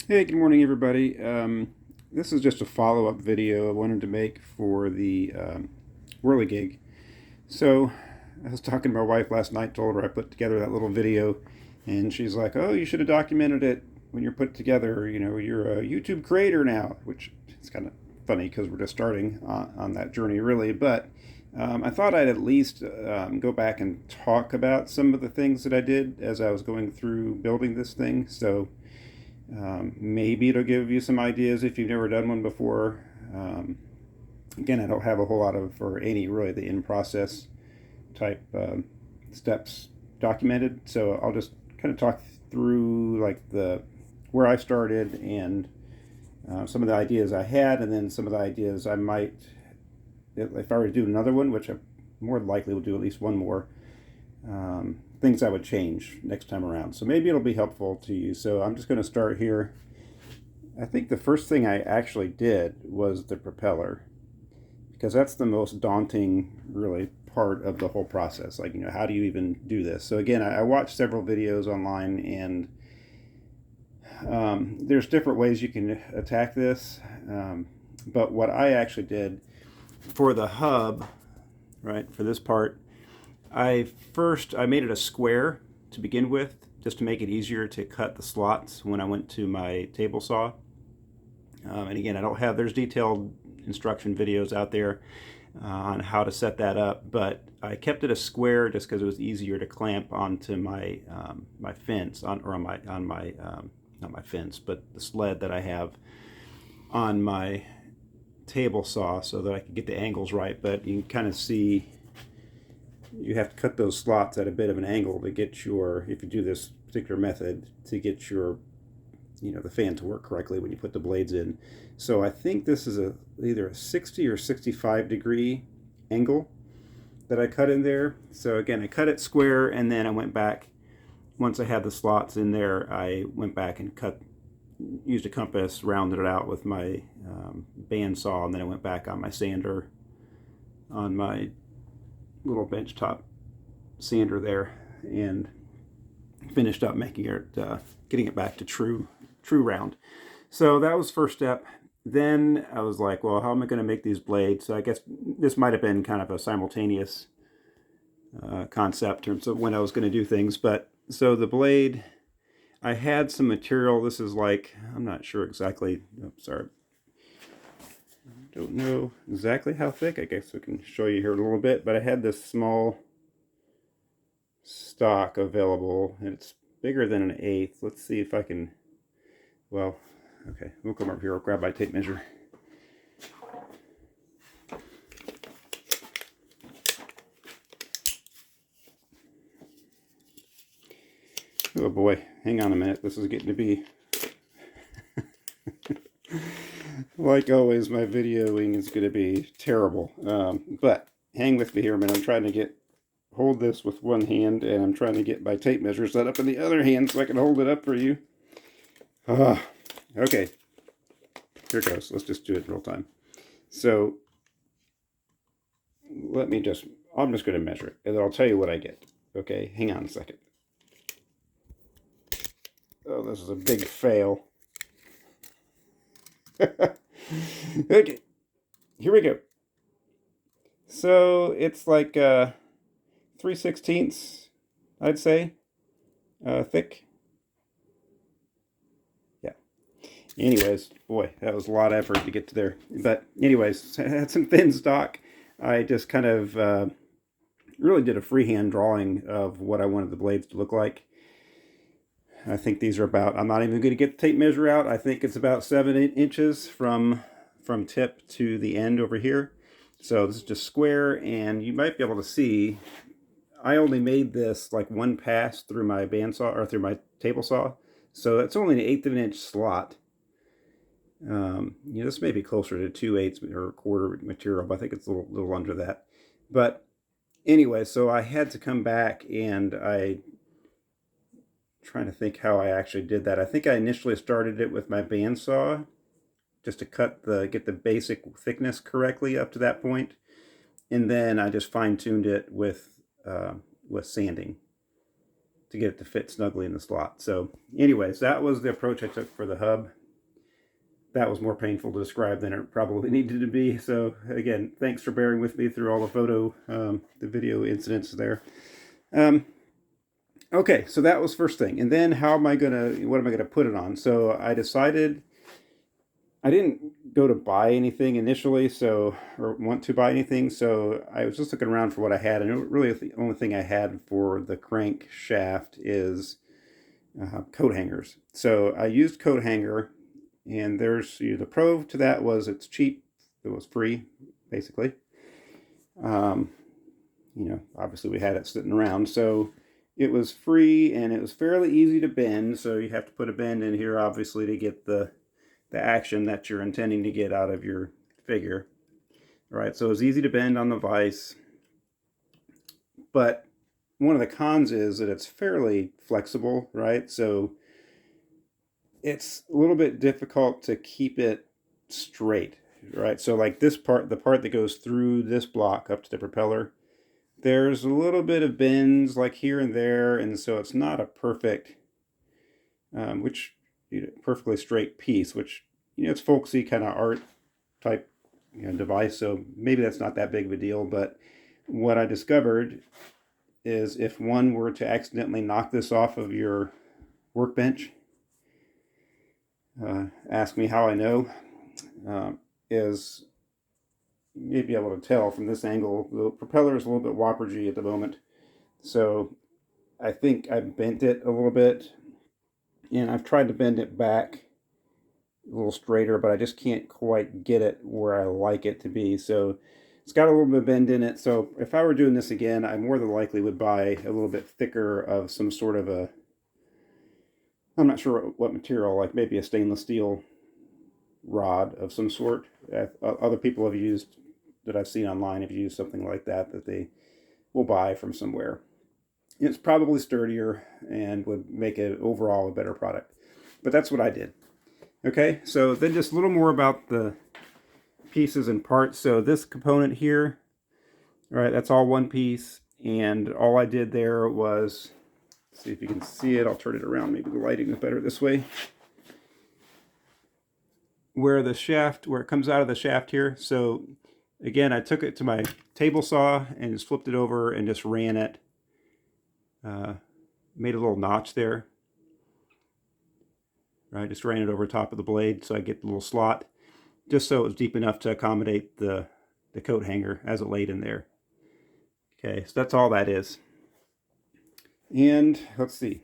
Hey, good morning, everybody. This is just a follow-up video I wanted to make for the Whirligig. So, I was talking to my wife last night, told her I put together that little video, and she's like, "Oh, you should have documented it when you're put together. You know, you're a YouTube creator now," which is kind of funny because we're just starting on that journey, really. But I thought I'd at least go back and talk about some of the things that I did as I was going through building this thing. So. Maybe it'll give you some ideas if you've never done one before. Again, I don't have a whole lot of, or any really, the in-process type steps documented. So I'll just kind of talk through like the where I started and some of the ideas I had, and then some of the ideas I might, if I were to do another one, which I more likely will do at least one more, things I would change next time around. So maybe it'll be helpful to you. So I'm just going to start here. I think the first thing I actually did was the propeller, because that's the most daunting, really, part of the whole process. Like, how do you even do this? So again, I watched several videos online, and there's different ways you can attack this. But what I actually did for the hub, right, for this part, I made it a square to begin with, just to make it easier to cut the slots when I went to my table saw. And again, there's detailed instruction videos out there on how to set that up, but I kept it a square just because it was easier to clamp onto my my fence not my fence, but the sled that I have on my table saw, so that I could get the angles right. But you can kind of see you have to cut those slots at a bit of an angle to get if you do this particular method, to get the fan to work correctly when you put the blades in. So I think this is either a 60 or 65 degree angle that I cut in there. So again, I cut it square, and then I went back, once I had the slots in there, I went back and used a compass, rounded it out with my bandsaw, and then I went back on my sander, on my little benchtop sander there, and finished up making it, getting it back to true round. So that was first step. Then I was like, well, how am I going to make these blades? So I guess this might have been kind of a simultaneous concept in terms of when I was going to do things. But so the blade, I had some material. This is like, I'm not sure exactly. Oh, sorry. I don't know exactly how thick. I guess I can show you here a little bit. But I had this small stock available, and it's bigger than an eighth. Let's see if I can, well, okay, we'll come over here. I'll grab my tape measure. Oh boy, hang on a minute. This is getting to be, like always, my videoing is going to be terrible. But hang with me here a minute. I'm trying to hold this with one hand, and I'm trying to get my tape measure set up in the other hand so I can hold it up for you. Okay, here goes. Let's just do it in real time. So I'm just going to measure it, and then I'll tell you what I get. Okay, hang on a second. Oh, this is a big fail. Okay, here we go. So it's like 3/16, I'd say, thick. Yeah. Anyways, boy, that was a lot of effort to get to there. But anyways, I had some thin stock. I just kind of really did a freehand drawing of what I wanted the blades to look like. I think these are about, I'm not even going to get the tape measure out. I think it's about 7 inches from tip to the end over here. So this is just square, and you might be able to see, I only made this like one pass through my bandsaw, or through my table saw. So that's only an 1/8 of an inch slot. This may be closer to 2/8 or a quarter material, but I think it's a little under that. But anyway, so I had to come back, and trying to think how I actually did that. I think I initially started it with my bandsaw, just to get the basic thickness correctly up to that point, and then I just fine-tuned it with sanding to get it to fit snugly in the slot. So anyways, that was the approach I took for the hub. That was more painful to describe than it probably needed to be. So again, thanks for bearing with me through all the video incidents there. Okay, so that was first thing. And then what am I gonna put it on? So I decided, I didn't go to buy anything initially, or want to buy anything. So I was just looking around for what I had. And really the only thing I had for the crank shaft is coat hangers. So I used coat hanger. And there's the pro to that was it's cheap. It was free, basically. Obviously we had it sitting around, so it was free and it was fairly easy to bend. So you have to put a bend in here, obviously, to get the action that you're intending to get out of your figure. All right, so it was easy to bend on the vise, but one of the cons is that it's fairly flexible, right? So it's a little bit difficult to keep it straight, right? So like this part, the part that goes through this block up to the propeller, there's a little bit of bends like here and there, and so it's not a perfect, perfectly straight piece, which, it's folksy kind of art type device, so maybe that's not that big of a deal. But what I discovered is if one were to accidentally knock this off of your workbench, ask me how I know, is you'd be able to tell from this angle. The propeller is a little bit whoppergy at the moment, so I think I bent it a little bit, and I've tried to bend it back a little straighter, but I just can't quite get it where I like it to be. So it's got a little bit of bend in it. So if I were doing this again, I more than likely would buy a little bit thicker of some sort of a, I'm not sure what material, like maybe a stainless steel rod of some sort. Other people have used, that I've seen online, have used something like that they will buy from somewhere. It's probably sturdier and would make it overall a better product. But that's what I did. Okay, so then just a little more about the pieces and parts. So this component here, all right, that's all one piece. And all I did there was, see if you can see it. I'll turn it around. Maybe the lighting is better this way. Where it comes out of the shaft here. So again, I took it to my table saw and just flipped it over and just ran it. Made a little notch there. Right, just ran it over top of the blade so I get the little slot, just so it was deep enough to accommodate the coat hanger as it laid in there. Okay, so that's all that is. And let's see.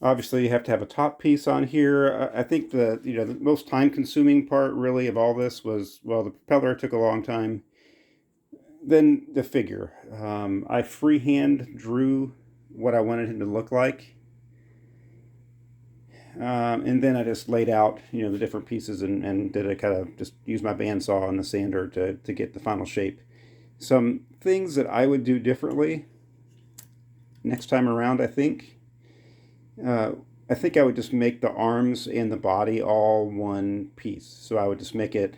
Obviously, you have to have a top piece on here. I think the most time-consuming part, really, of all this was, well, the propeller took a long time. Then the figure. I freehand drew what I wanted him to look like. And then I just laid out, the different pieces and did a kind of just use my bandsaw and the sander to get the final shape. Some things that I would do differently next time around, I think. I think I would just make the arms and the body all one piece. So I would just make it,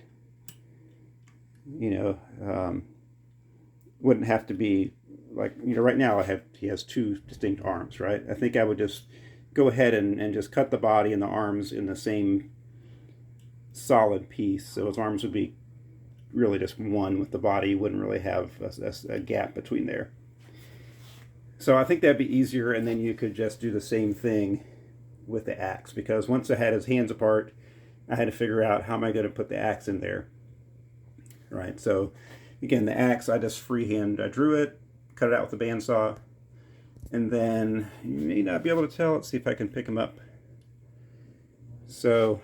wouldn't have to be like, right now he has two distinct arms, right? I think I would just go ahead and just cut the body and the arms in the same solid piece. So his arms would be really just one with the body. You wouldn't really have a gap between there. So I think that'd be easier, and then you could just do the same thing with the axe, because once I had his hands apart, I had to figure out how am I going to put the axe in there. Right, so again, the axe, I just freehand, I drew it, cut it out with the bandsaw, and then you may not be able to tell. Let's see if I can pick them up. So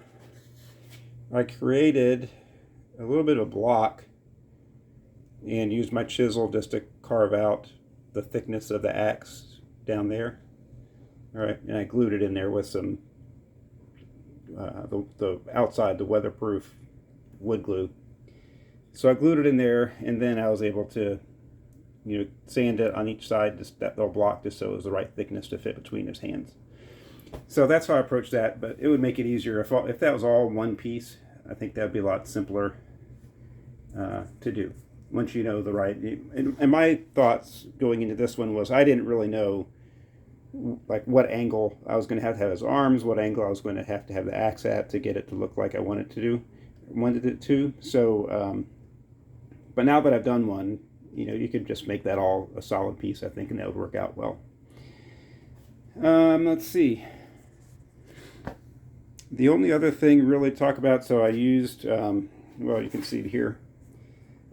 I created a little bit of a block and used my chisel just to carve out the thickness of the axe down there. All right, and I glued it in there with some the outside, the weatherproof wood glue. So I glued it in there, and then I was able to sand it on each side, just that little block, just so it was the right thickness to fit between his hands. So that's how I approached that, but it would make it easier if that was all one piece. I think that would be a lot simpler to do. once you know the right. And my thoughts going into this one was I didn't really know like what angle I was going to have his arms, what angle I was going to have the axe at to get it to look like I wanted it to. So, but now that I've done one, you know, you could just make that all a solid piece, I think, and that would work out well. Let's see. The only other thing really to talk about, so I used, well, you can see it here.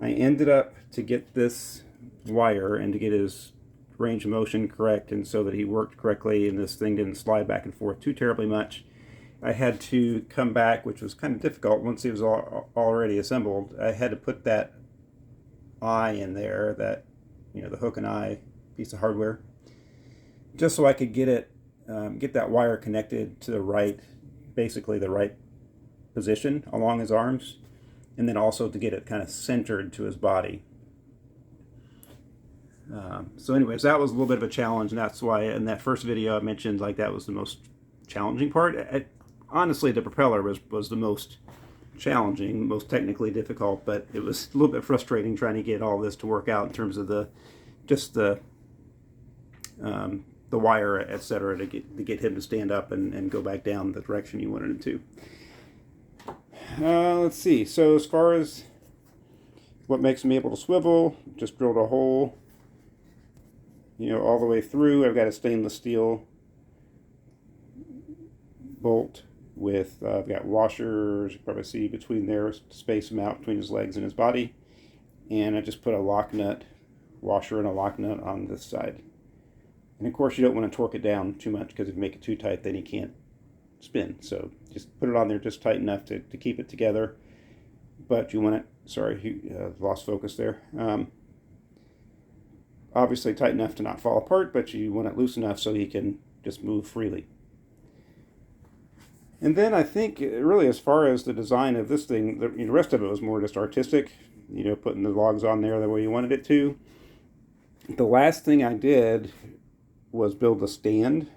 I ended up to get this wire and to get his range of motion correct and so that he worked correctly and this thing didn't slide back and forth too terribly much. I had to come back, which was kind of difficult once he was already assembled. I had to put that eye in there, that, you know, the hook and eye piece of hardware, just so I could get it, get that wire connected to the right, basically the right position along his arms, and then also to get it kind of centered to his body. So anyways, that was a little bit of a challenge, and that's why in that first video I mentioned like that was the most challenging part. Honestly, the propeller was the most challenging, most technically difficult, but it was a little bit frustrating trying to get all this to work out in terms of the wire, etc., to get him to stand up and go back down the direction you wanted him to. Let's see. So as far as what makes him able to swivel, just drilled a hole, you know, all the way through. I've got a stainless steel bolt with, I've got washers, you probably see between there, to space him out between his legs and his body. And I just put a lock nut, washer and a lock nut on this side. And of course you don't want to torque it down too much, because if you make it too tight then he can't spin. So just put it on there just tight enough to keep it together. But you want it, sorry, lost focus there. Obviously tight enough to not fall apart, but you want it loose enough so he can just move freely. And then I think really as far as the design of this thing, the rest of it was more just artistic, you know, putting the logs on there the way you wanted it to. The last thing I did was build a stand.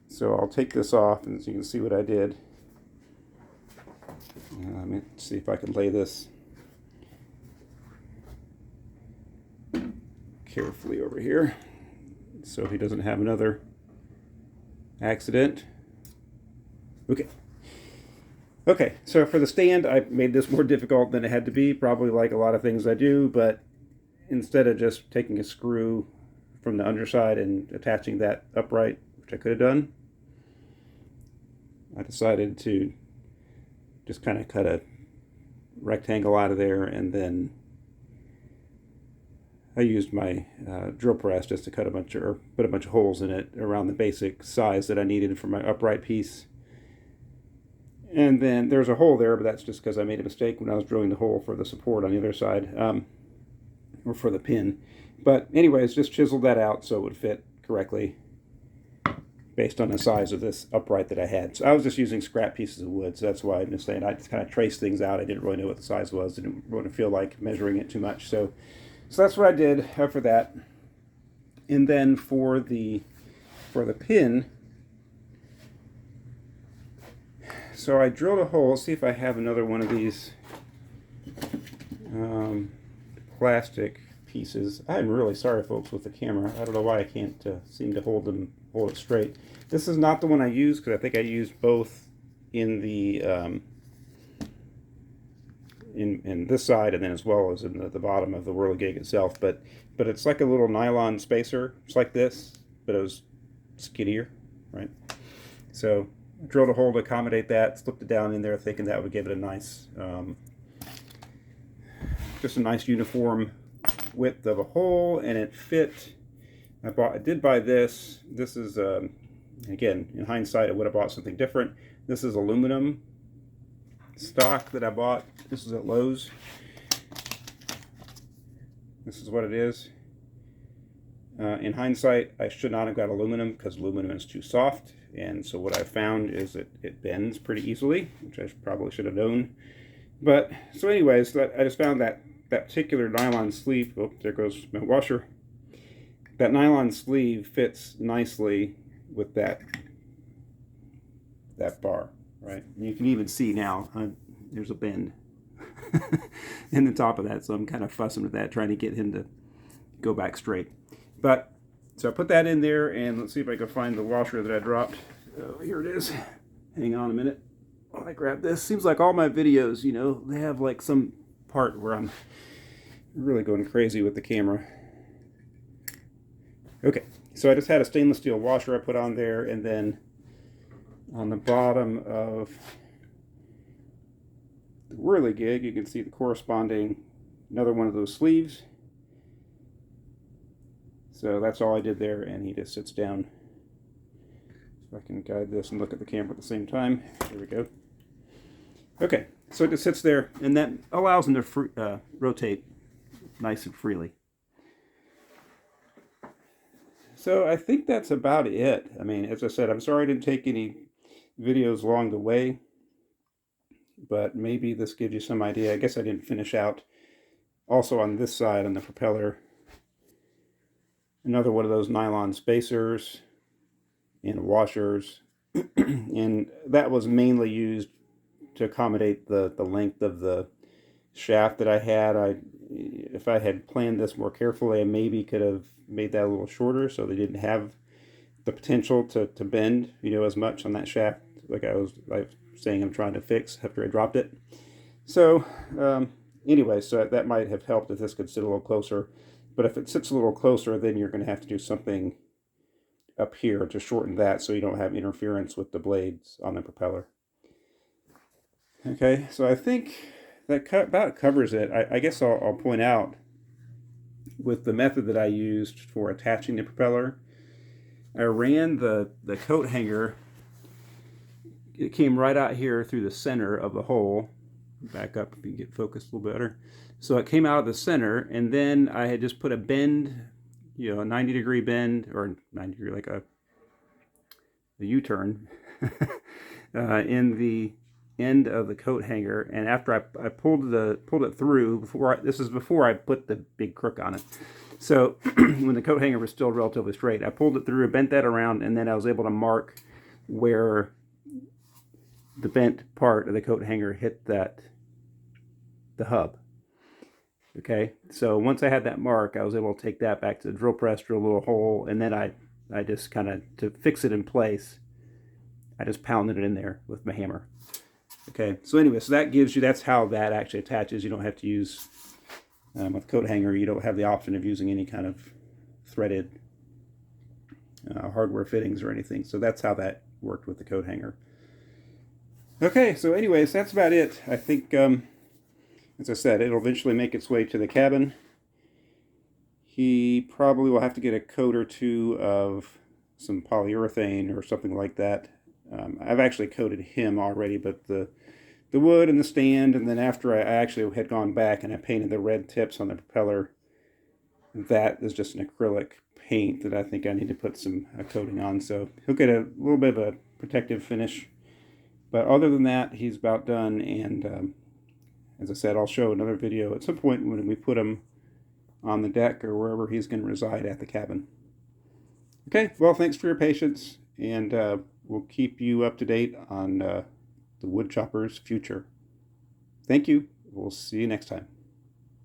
So I'll take this off and so you can see what I did. Let me see if I can lay this carefully over here so he doesn't have another accident. Okay, so for the stand, I made this more difficult than it had to be, probably like a lot of things I do, but instead of just taking a screw from the underside and attaching that upright, which I could have done, I decided to just kind of cut a rectangle out of there, and then I used my drill press just to cut put a bunch of holes in it around the basic size that I needed for my upright piece. And then there's a hole there, but that's just because I made a mistake when I was drilling the hole for the support on the other side, or for the pin. But anyways, just chiseled that out so it would fit correctly based on the size of this upright that I had. So I was just using scrap pieces of wood, so that's why I'm just saying I just kind of traced things out. I didn't really know what the size was. I didn't want to feel like measuring it too much. So that's what I did for that. And then for the pin, so I drilled a hole. Let's see if I have another one of these plastic pieces. I'm really sorry, folks, with the camera. I don't know why I can't seem to hold it straight. This is not the one I used, because I think I used both in the in this side and then as well as in the bottom of the Whirligig itself. But it's like a little nylon spacer. It's like this, but it was skinnier, right? So I drilled a hole to accommodate that, slipped it down in there, thinking that would give it a nice, just a nice uniform width of a hole, and it fit. I did buy this. This is, again, in hindsight, I would have bought something different. This is aluminum stock that I bought. This is at Lowe's. This is what it is. In hindsight, I should not have got aluminum because aluminum is too soft, and so what I found is that it bends pretty easily, which I probably should have known. But so anyways, I just found that particular nylon sleeve. Oh, there goes my washer. That nylon sleeve fits nicely with that bar, right? And you can even see now there's a bend. in the top of that, so I'm kind of fussing with that, trying to get him to go back straight. But so I put that in there, and let's see if I can find the washer that I dropped. Oh, here it is. Hang on a minute while I grab this. Seems like all my videos, you know, they have like some part where I'm really going crazy with the camera. Okay, so I just had a stainless steel washer I put on there, and then on the bottom of the Whirligig, you can see the corresponding another one of those sleeves. So that's all I did there, and he just sits down. So I can guide this and look at the camera at the same time. There we go. Okay, so it just sits there, and that allows him to rotate nice and freely. So I think that's about it. I mean, as I said, I'm sorry I didn't take any videos along the way, but maybe this gives you some idea. I guess I didn't finish out also on this side on the propeller. Another one of those nylon spacers and washers, and that was mainly used to accommodate the length of the shaft that I had. If I had planned this more carefully, I maybe could have made that a little shorter so they didn't have the potential to bend, you know, as much on that shaft like I was saying I'm trying to fix after I dropped it. So anyway, so that might have helped if this could sit a little closer. But if it sits a little closer, then you're going to have to do something up here to shorten that so you don't have interference with the blades on the propeller. Okay, so I think that about covers it. I guess I'll point out with the method that I used for attaching the propeller, I ran the coat hanger. It came right out here through the center of the hole. Back up if you can get focused a little better. So it came out of the center, and then I had just put a bend, you know, a 90-degree bend, or 90 degree, like a U-turn, in the end of the coat hanger. And after I pulled it through, this is before I put the big crook on it. So when the coat hanger was still relatively straight, I pulled it through, bent that around, and then I was able to mark where the bent part of the coat hanger hit the hub. Okay, so once I had that mark, I was able to take that back to the drill press, drill a little hole, and then I just kind of, to fix it in place, I just pounded it in there with my hammer. Okay, so anyway, so that gives you, that's how that actually attaches. You don't have to use, with coat hanger, you don't have the option of using any kind of threaded hardware fittings or anything. So that's how that worked with the coat hanger. Okay, so anyways, that's about it. I think, as I said, it'll eventually make its way to the cabin. He probably will have to get a coat or two of some polyurethane or something like that. I've actually coated him already, but the wood and the stand, and then after I actually had gone back and I painted the red tips on the propeller, that is just an acrylic paint that I think I need to put some coating on. So he'll get a little bit of a protective finish. But other than that, he's about done, and as I said, I'll show another video at some point when we put him on the deck or wherever he's going to reside at the cabin. Okay, well, thanks for your patience, and we'll keep you up to date on the wood chopper's future. Thank you. We'll see you next time.